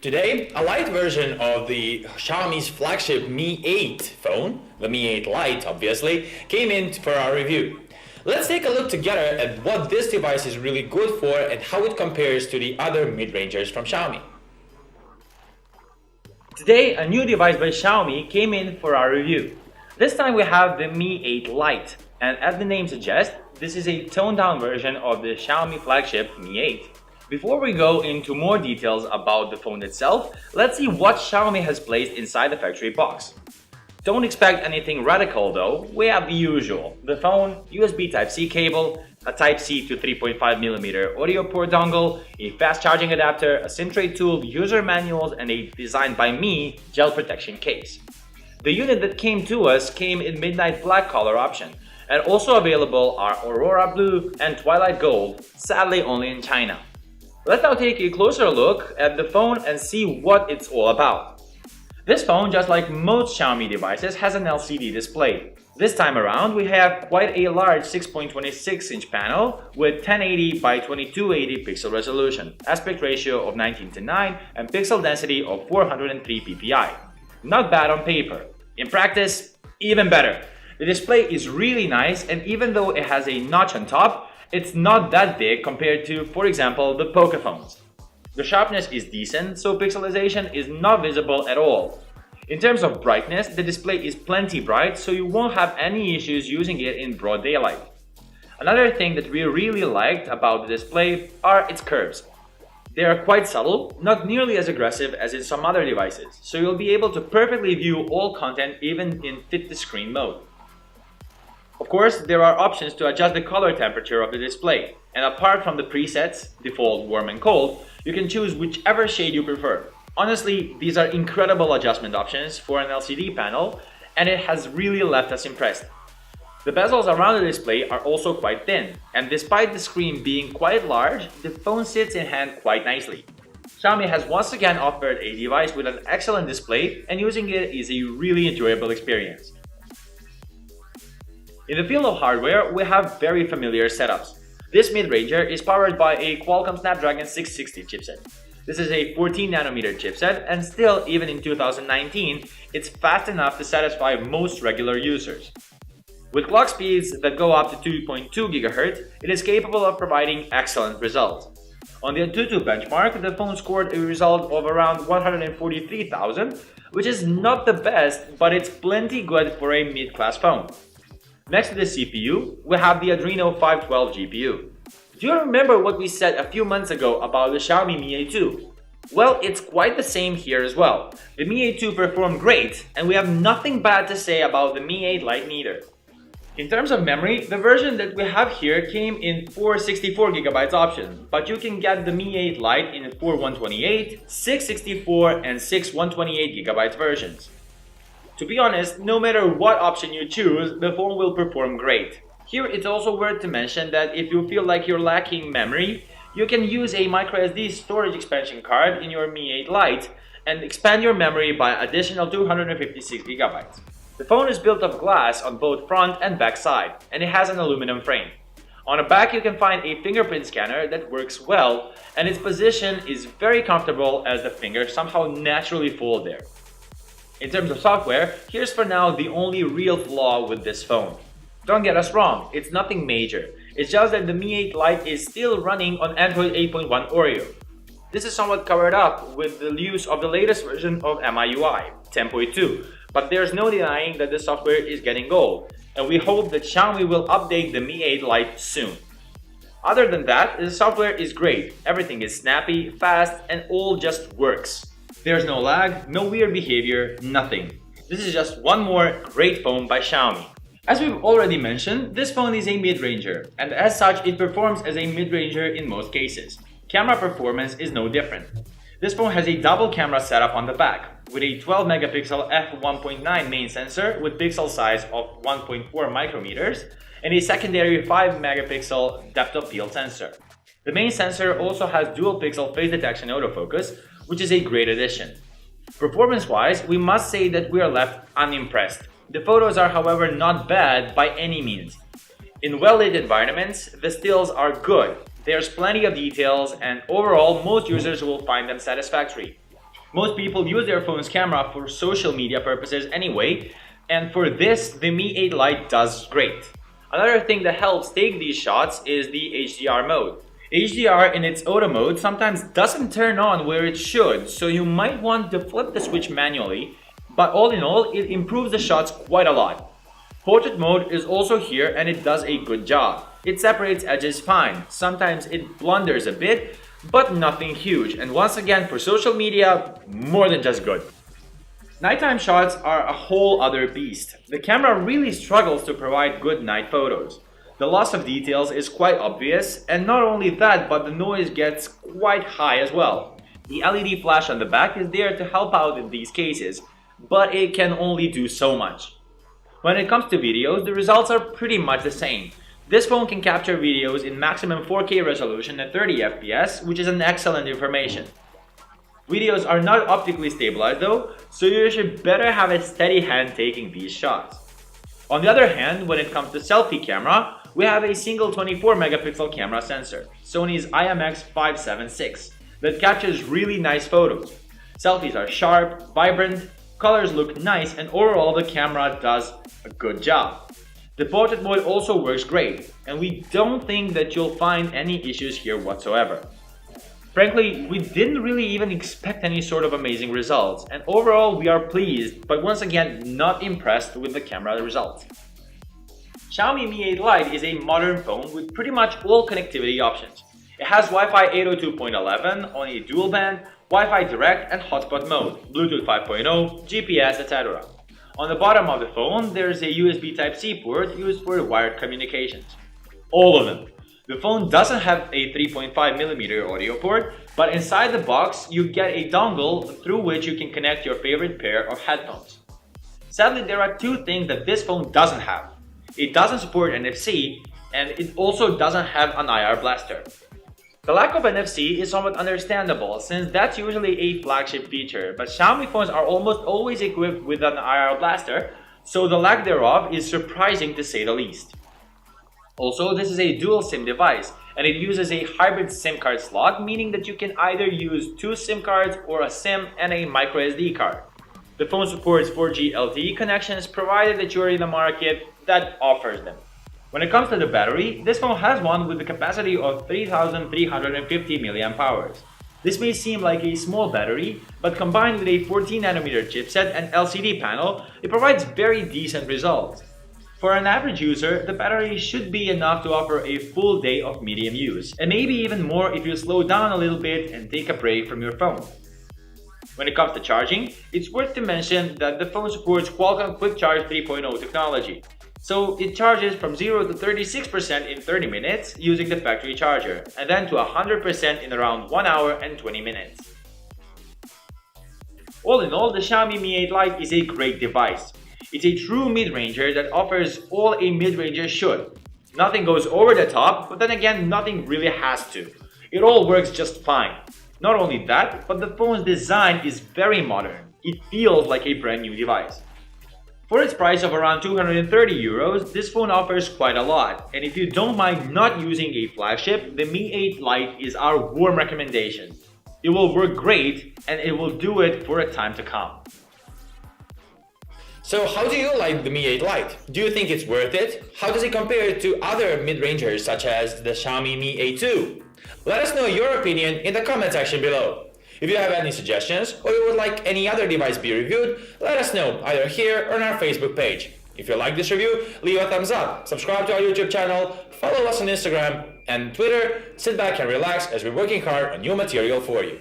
Today, a light version of the Xiaomi's flagship Mi 8 phone, the Mi 8 Lite obviously, came in for our review. Let's take a look together at what this device is really good for and how it compares to the other mid-rangers from Xiaomi. Today, a new device by Xiaomi came in for our review. This time we have the Mi 8 Lite, and as the name suggests, this is a toned-down version of the Xiaomi flagship Mi 8. Before we go into more details about the phone itself, let's see what Xiaomi has placed inside the factory box. Don't expect anything radical though, we have the usual: the phone, USB Type-C cable, a Type-C to 3.5mm audio port dongle, a fast charging adapter, a SIM tray tool, user manuals, and a designed by me gel protection case. The unit that came to us came in midnight black color option, and also available are Aurora Blue and Twilight Gold, sadly only in China. Let's now take a closer look at the phone and see what it's all about. This phone, just like most Xiaomi devices, has an LCD display. This time around, we have quite a large 6.26-inch panel with 1080 by 2280 pixel resolution, aspect ratio of 19:9, and pixel density of 403 ppi. Not bad on paper. In practice, even better. The display is really nice, and even though it has a notch on top, it's not that big compared to, for example, the Poco phones. The sharpness is decent, so pixelization is not visible at all. In terms of brightness, the display is plenty bright, so you won't have any issues using it in broad daylight. Another thing that we really liked about the display are its curves. They are quite subtle, not nearly as aggressive as in some other devices, so you'll be able to perfectly view all content even in fit-to-screen mode. Of course, there are options to adjust the color temperature of the display, and apart from the presets, default, warm and cold, you can choose whichever shade you prefer. Honestly, these are incredible adjustment options for an LCD panel, and it has really left us impressed. The bezels around the display are also quite thin, and despite the screen being quite large, the phone sits in hand quite nicely. Xiaomi has once again offered a device with an excellent display, and using it is a really enjoyable experience. In the field of hardware, we have very familiar setups. This mid-ranger is powered by a Qualcomm Snapdragon 660 chipset. This is a 14nm chipset, and still, even in 2019, it's fast enough to satisfy most regular users. With clock speeds that go up to 2.2 GHz, it is capable of providing excellent results. On the Antutu benchmark, the phone scored a result of around 143,000, which is not the best, but it's plenty good for a mid-class phone. Next to the CPU, we have the Adreno 512 GPU. Do you remember what we said a few months ago about the Xiaomi Mi 8 2? Well, it's quite the same here as well. The Mi 8 2 performed great, and we have nothing bad to say about the Mi 8 Lite neither. In terms of memory, the version that we have here came in 4 64GB options, but you can get the Mi 8 Lite in 4 128, 6 64, and 6 128GB versions. To be honest, no matter what option you choose, the phone will perform great. Here it's also worth to mention that if you feel like you're lacking memory, you can use a microSD storage expansion card in your Mi 8 Lite and expand your memory by additional 256GB. The phone is built of glass on both front and back side, and it has an aluminum frame. On the back you can find a fingerprint scanner that works well, and its position is very comfortable as the finger somehow naturally falls there. In terms of software, here's for now the only real flaw with this phone. Don't get us wrong, it's nothing major. It's just that the Mi 8 Lite is still running on Android 8.1 Oreo. This is somewhat covered up with the use of the latest version of MIUI, 10.2, but there's no denying that the software is getting old, and we hope that Xiaomi will update the Mi 8 Lite soon. Other than that, the software is great. Everything is snappy, fast, and all just works. There's no lag, no weird behavior, nothing. This is just one more great phone by Xiaomi. As we've already mentioned, this phone is a mid-ranger, and as such it performs as a mid-ranger in most cases. Camera performance is no different. This phone has a double camera setup on the back, with a 12MP f1.9 main sensor with pixel size of 1.4 micrometers, and a secondary 5MP depth of field sensor. The main sensor also has dual pixel face detection autofocus, which is a great addition. Performance-wise, we must say that we are left unimpressed. The photos are, however, not bad by any means. In well-lit environments, the stills are good. There's plenty of details, and overall, most users will find them satisfactory. Most people use their phone's camera for social media purposes anyway, and for this, the Mi 8 Lite does great. Another thing that helps take these shots is the HDR mode. HDR in its auto mode sometimes doesn't turn on where it should, so you might want to flip the switch manually, but all in all, it improves the shots quite a lot. Portrait mode is also here and it does a good job. It separates edges fine, sometimes it blunders a bit, but nothing huge, and once again for social media, more than just good. Nighttime shots are a whole other beast. The camera really struggles to provide good night photos. The loss of details is quite obvious, and not only that, but the noise gets quite high as well. The LED flash on the back is there to help out in these cases, but it can only do so much. When it comes to videos, the results are pretty much the same. This phone can capture videos in maximum 4K resolution at 30 FPS, which is an excellent information. Videos are not optically stabilized though, so you should better have a steady hand taking these shots. On the other hand, when it comes to selfie camera, we have a single 24 megapixel camera sensor, Sony's IMX576, that captures really nice photos. Selfies are sharp, vibrant, colors look nice, and overall the camera does a good job. The portrait mode also works great, and we don't think that you'll find any issues here whatsoever. Frankly, we didn't really even expect any sort of amazing results, and overall we are pleased, but once again not impressed with the camera results. Xiaomi Mi 8 Lite is a modern phone with pretty much all connectivity options. It has Wi-Fi 802.11 on a dual band, Wi-Fi direct and hotspot mode, Bluetooth 5.0, GPS, etc. On the bottom of the phone, there is a USB Type-C port used for wired communications. All of them. The phone doesn't have a 3.5mm audio port, but inside the box you get a dongle through which you can connect your favorite pair of headphones. Sadly, there are two things that this phone doesn't have. It doesn't support NFC, and it also doesn't have an IR blaster. The lack of NFC is somewhat understandable since that's usually a flagship feature, but Xiaomi phones are almost always equipped with an IR blaster, so the lack thereof is surprising to say the least. Also, this is a dual SIM device, and it uses a hybrid SIM card slot, meaning that you can either use two SIM cards or a SIM and a microSD card. The phone supports 4G LTE connections provided that you're in the market that offers them. When it comes to the battery, this phone has one with the capacity of 3350 mAh. This may seem like a small battery, but combined with a 14nm chipset and LCD panel, it provides very decent results. For an average user, the battery should be enough to offer a full day of medium use, and maybe even more if you slow down a little bit and take a break from your phone. When it comes to charging, it's worth to mention that the phone supports Qualcomm Quick Charge 3.0 technology. So it charges from 0 to 36% in 30 minutes using the factory charger, and then to 100% in around 1 hour and 20 minutes. All in all, the Xiaomi Mi 8 Lite is a great device. It's a true mid-ranger that offers all a mid-ranger should. Nothing goes over the top, but then again, nothing really has to. It all works just fine. Not only that, but the phone's design is very modern. It feels like a brand new device. For its price of around 230 euros, this phone offers quite a lot, and if you don't mind not using a flagship, the Mi 8 Lite is our warm recommendation. It will work great, and it will do it for a time to come. So how do you like the Mi 8 Lite? Do you think it's worth it? How does it compare to other mid-rangers such as the Xiaomi Mi A2? Let us know your opinion in the comment section below. If you have any suggestions or you would like any other device be reviewed, let us know either here or on our Facebook page. If you like this review, leave a thumbs up, subscribe to our YouTube channel, follow us on Instagram and Twitter, sit back and relax as we're working hard on new material for you.